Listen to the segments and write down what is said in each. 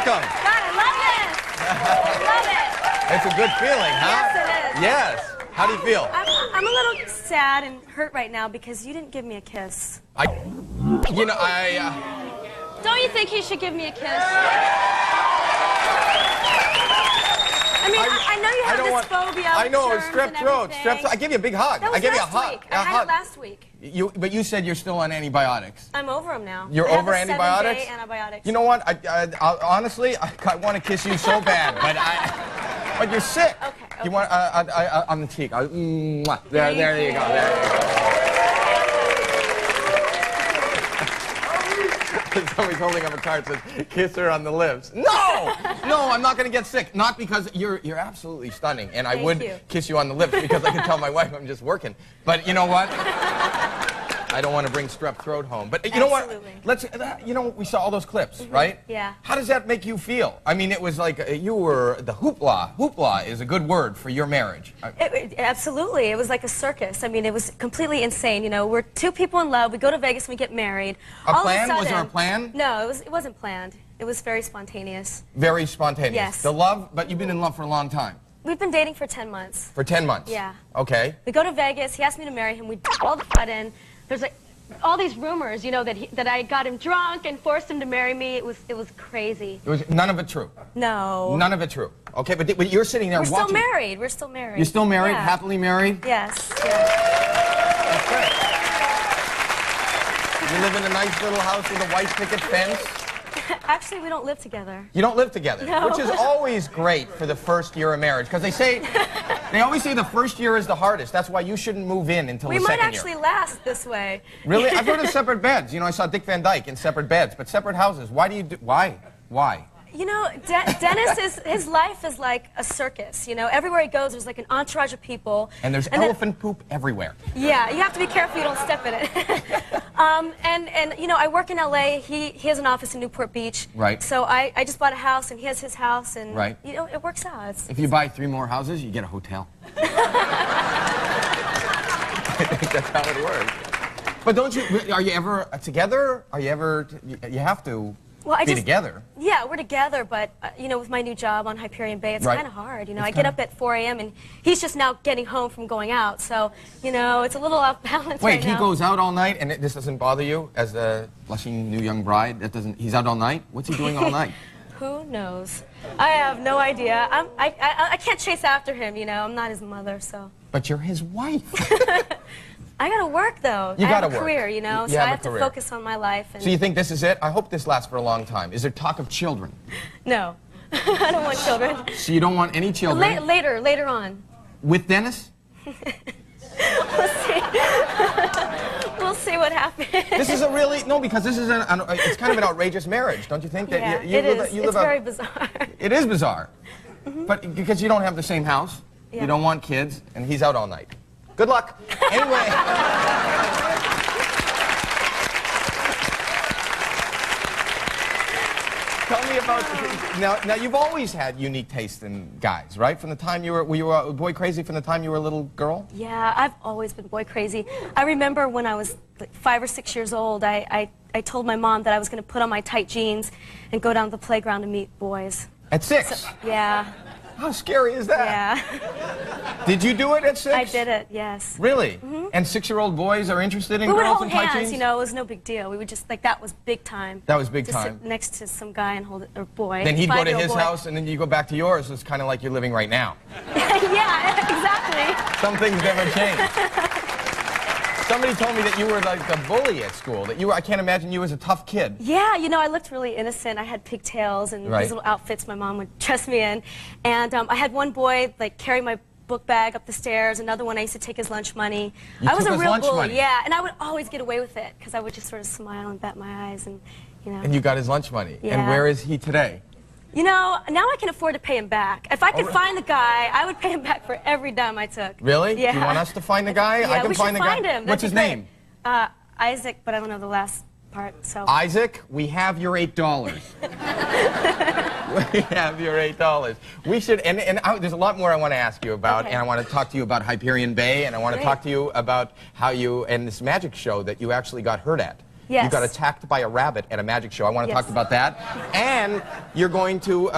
welcome. God, I love this. I love it. It's a good feeling, huh? Yes, it is. Yes. How do you feel? I'm a little sad and hurt right now because you didn't give me a kiss. Don't you think he should give me a kiss? I mean, I know you have this phobia. I know, with strep germs throat. and Strep throat. I everything. give you a big hug. That was I give you a last hug. week. I had it last week. But you said you're still on antibiotics. I'm over them now. You're over antibiotics? 7-day antibiotics. You know what? Honestly, I want to kiss you so bad, but you're sick. Okay. You want on the cheek? There you go. There you go. Somebody's holding up a card that says, kiss her on the lips. No! No, I'm not going to get sick. Not because you're absolutely stunning, and I would kiss you on the lips because I can tell my wife I'm just working. But you know what? I don't want to bring strep throat home. But you know what? We saw all those clips, right? Yeah. How does that make you feel? I mean, it was like you were the hoopla. Hoopla is a good word for your marriage. Absolutely. It was like a circus. I mean, it was completely insane. You know, we're two people in love. We go to Vegas and we get married. A plan? Was there a plan? No, it wasn't planned. It was very spontaneous. Very spontaneous. Yes. The love, but you've been in love for a long time. We've been dating for 10 months. For 10 months? Yeah. Okay. We go to Vegas. He asked me to marry him. We all the sudden, there's like all these rumors, you know, that I got him drunk and forced him to marry me. It was crazy. It was none of it true. No. None of it true. Okay, but you're sitting there watching. We're still married. We're still married. You're still married? Yeah. Happily married? Yes. That's great. You live in a nice little house with a white picket fence? Actually, we don't live together. You don't live together? No. Which is always great for the first year of marriage, because they always say the first year is the hardest. That's why you shouldn't move in until the second year. We might actually last this way. Really? I've heard of separate beds. You know, I saw Dick Van Dyke in separate beds, but separate houses. Why do you do, why? You know, Dennis, his life is like a circus, you know. Everywhere he goes, there's like an entourage of people. And there's elephant poop everywhere. Yeah, you have to be careful you don't step in it. and you know, I work in L.A. He has an office in Newport Beach. Right. So I just bought a house, and he has his house, and right. You know, it works out. If you buy 3 more houses, you get a hotel. I think that's how it works. But don't you, are you ever together? Are you ever, you have to be together. Yeah, we're together, but, you know, with my new job on Hyperion Bay, it's kind of hard. You know, I get up at 4 a.m., and he's just now getting home from going out. So, you know, it's a little off balance right now. Wait, he goes out all night, and this doesn't bother you as the blushing new young bride? He's out all night? What's he doing all night? Who knows? I have no idea. I can't chase after him, you know. I'm not his mother, so. But you're his wife. I gotta work, though. You gotta work. I have a career, you know, so I have to focus on my life. And so you think this is it? I hope this lasts for a long time. Is there talk of children? No. I don't want children. So you don't want any children? Later on. With Dennis? We'll see. We'll see what happens. This is a really, no, because this is it's kind of an outrageous marriage, don't you think? That yeah, it's very bizarre. It is bizarre. But because you don't have the same house, you don't want kids, and he's out all night. Good luck. Anyway. Tell me about, now you've always had unique taste in guys, right? From the time were you boy crazy from the time you were a little girl? Yeah, I've always been boy crazy. I remember when I was like 5 or 6 years old, I told my mom that I was going to put on my tight jeans and go down to the playground to meet boys. At 6? So, yeah. How scary is that? Yeah. Did you do it at 6? I did it, yes. Really? And 6-year-old boys are interested in girls in tight jeans? We would hold hands, you know, it was no big deal. We would just, like, that was big time. That was big time. Sit next to some guy and hold it, or boy. Then he'd go to his house, and then you go back to yours. It's kind of like you're living right now. Yeah, exactly. Some things never change. Somebody told me that you were like the bully at school. That you were, I can't imagine you as a tough kid. Yeah, you know, I looked really innocent. I had pigtails and these little outfits my mom would dress me in. And I had one boy like carry my book bag up the stairs. Another one I used to take his lunch money. I was a real bully. Yeah, and I would always get away with it because I would just sort of smile and bat my eyes and, you know. And you got his lunch money. Yeah. And where is he today? You know, now I can afford to pay him back. If I could find the guy, I would pay him back for every dime I took. Really? Yeah. Do you want us to find the guy? Yeah, I can we find should the guy. find him. What's his name? Isaac, but I don't know the last part. So. Isaac, we have your $8. We have your $8. We should, and there's a lot more I want to ask you about, and I want to talk to you about Hyperion Bay, and I want to talk to you about how you, and this magic show that you actually got hurt at. Yes. You got attacked by a rabbit at a magic show. I want to talk about that. And you're going to...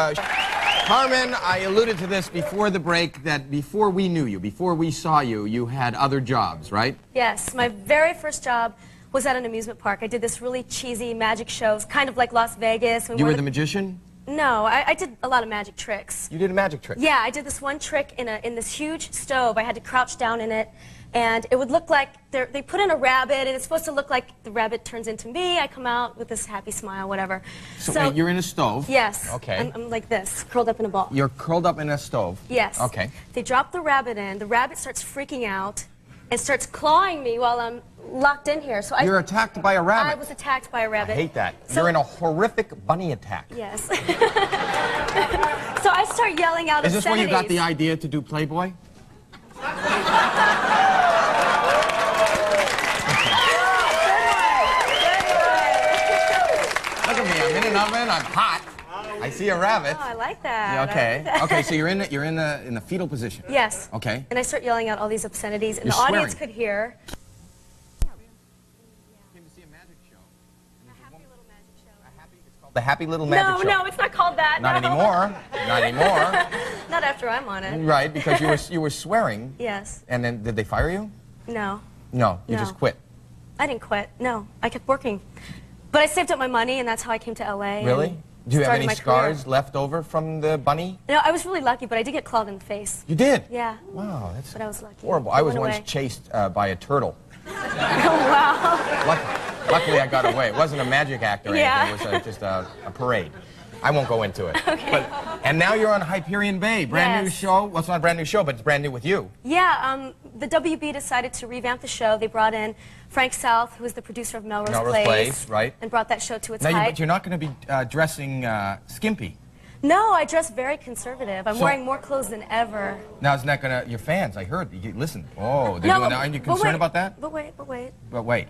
Carmen, I alluded to this before the break, that before we knew you, before we saw you, you had other jobs, right? Yes. My very first job was at an amusement park. I did this really cheesy magic shows, kind of like Las Vegas. You were the magician? No, I did a lot of magic tricks. You did a magic trick? Yeah, I did this one trick in this huge stove. I had to crouch down in it, and it would look like they put in a rabbit, and it's supposed to look like the rabbit turns into me. I come out with this happy smile, whatever. So you're in a stove? Yes. Okay. I'm like this, curled up in a ball. You're curled up in a stove? Yes. Okay. They drop the rabbit in. The rabbit starts freaking out and starts clawing me while I'm locked in here. So you're attacked by a rabbit? I was attacked by a rabbit. I hate that. So you're in a horrific bunny attack. Yes. So I start yelling out obscenities. Is this where you got the idea to do Playboy? Look at me, I'm in an oven, I'm hot. I see a rabbit. Oh, I like that. Yeah, okay. Like that. Okay, so you're in the fetal position. Yes. Okay. And I start yelling out all these obscenities, and You're the audience swearing. could hear. Came to see a magic show. A happy little magic show. It's called the Happy Little Magic Show. No, it's not called that. Not no. anymore. Not anymore. Not after I'm on it. Right, because you were swearing. Yes. And then did they fire you? No. No, you No. just quit. I didn't quit. No, I kept working. But I saved up my money, and that's how I came to LA. Really? Do you have any scars career. left over from the bunny? No, I was really lucky, but I did get clawed in the face. You did? Yeah. Wow, that's But I was lucky. horrible. It I was went once away. chased by a turtle. Oh, wow. Luckily, I got away. It wasn't a magic act or anything. Yeah. It was just a parade. I won't go into it. Okay. And now you're on Hyperion Bay. Brand new Yes. show. Well, it's not a brand new show, but it's brand new with you. Yeah, the WB decided to revamp the show. They brought in Frank South, who was the producer of Melrose Place, right? And brought that show to its Now, height. but you're not going to be dressing skimpy. No, I dress very conservative. I'm wearing more clothes than ever. Now, isn't that going to... Your fans, I heard. Listen. Oh, they're No, doing that. Aren't you concerned about that? But wait. But wait.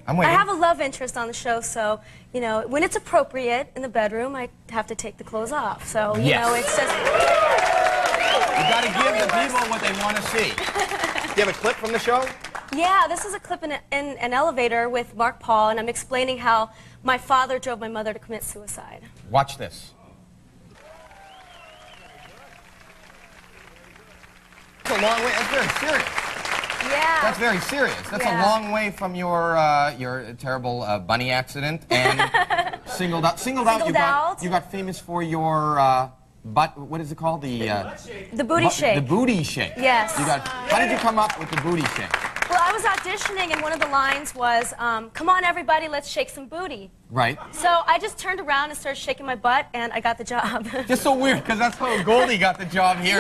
I'm waiting. I have a love interest on the show, so, you know, when it's appropriate in the bedroom, I have to take the clothes off. So, you know, it's just... You got to give the people what they want to see. Do you have a clip from the show? Yeah, this is a clip in an elevator with Mark Paul, and I'm explaining how my father drove my mother to commit suicide. Watch this. That's a long way. That's very serious. Yeah. That's very serious. That's a long way from your terrible bunny accident and singled out. You got famous for your butt. What is it called? The booty shake. The booty shake. Yes. How did you come up with the booty shake? Well, I was auditioning, and one of the lines was, "Come on, everybody, let's shake some booty." Right. So I just turned around and started shaking my butt, and I got the job. Just so weird, because that's how Goldie got the job here.